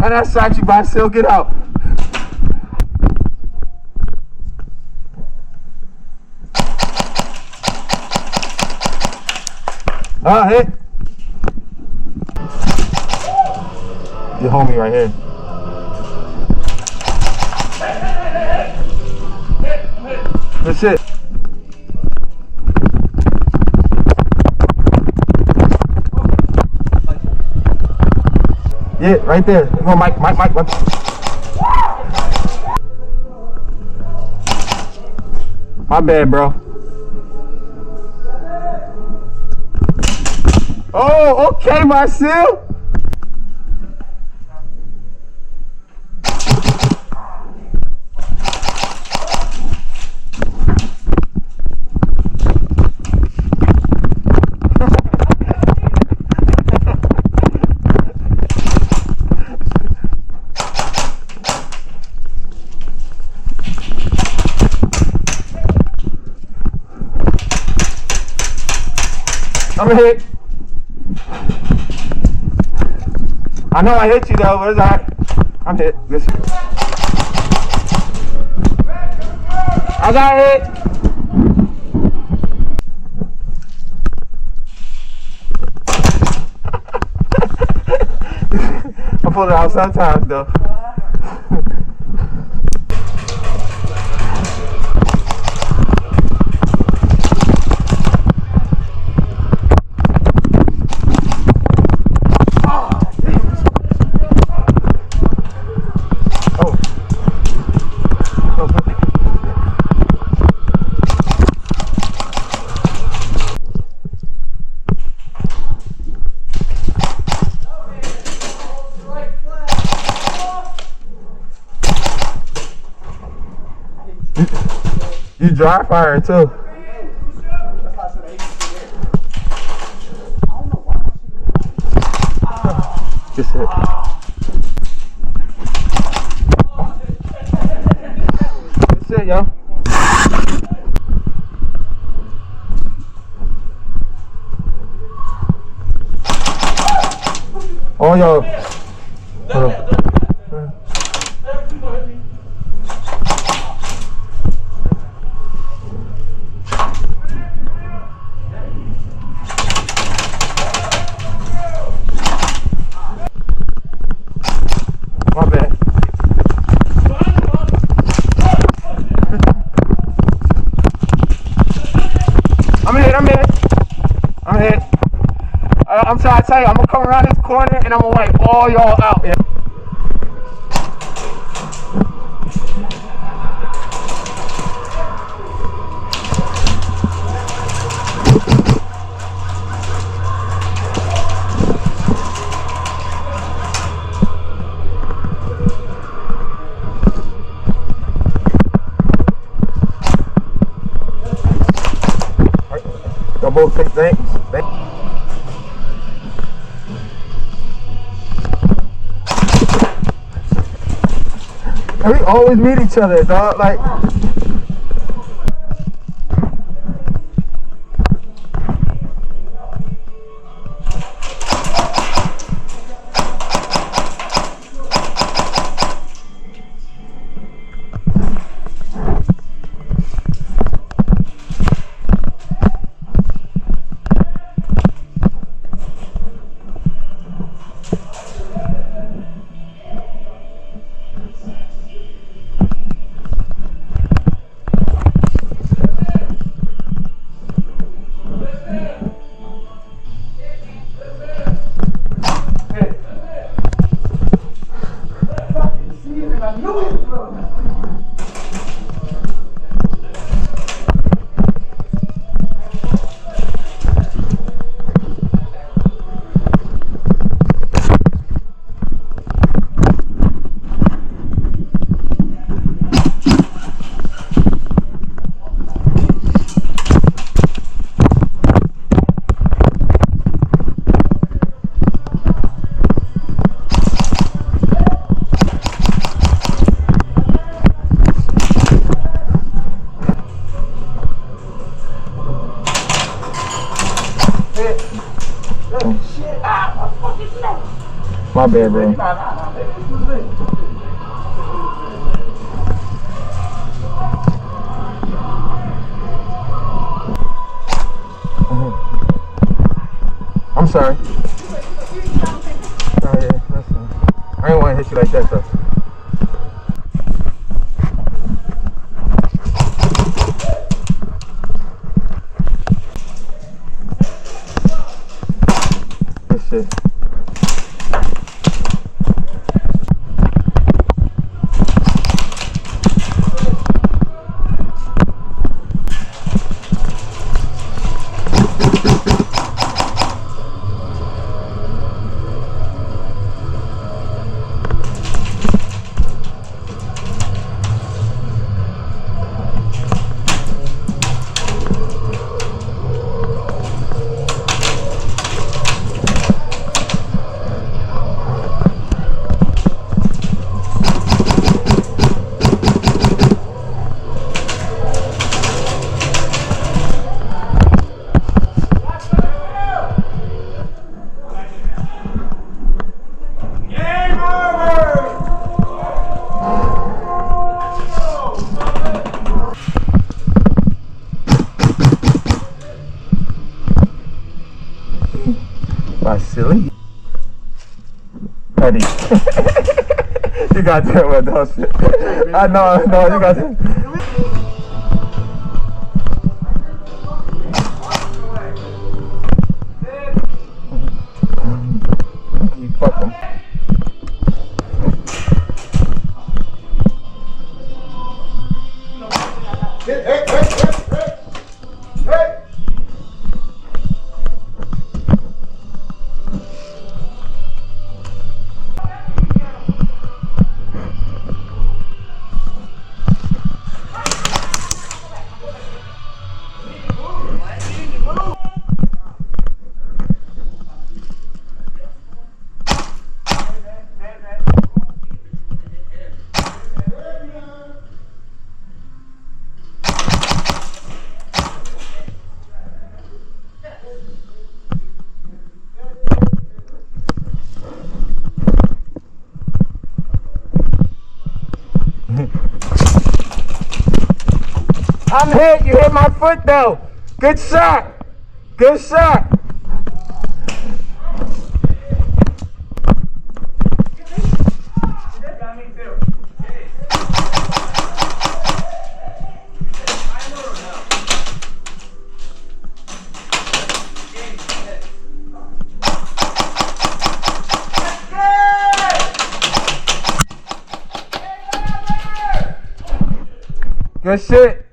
None of that shot you by, still get out. Hit. Your homie right here. Good shit. Yeah, right there. Come on, Mike. My bad, bro. Oh, okay, Marcel. I'm hit. I know I hit you though, but it's alright. I'm hit. Listen. I got hit. I pull it out sometimes though. You dry firing too. Good shit. Good shit, yo. Oh, yo. Hold on. My bad. I'm hit. I'm trying to tell you, I'm gonna come around this corner and I'm gonna wipe all y'all out. Yeah. Y'all both take thanks. And we always meet each other, dog. Like. My bad, bro. I'm sorry. Oh yeah, that's fine. I didn't want to hit you like that though. Good shit. Why, silly? Eddie. You got that one, don't you? I know, you got that. You fuck him. Hey! I'm hit. You hit my foot though. Good shot. Good shot. Good shit.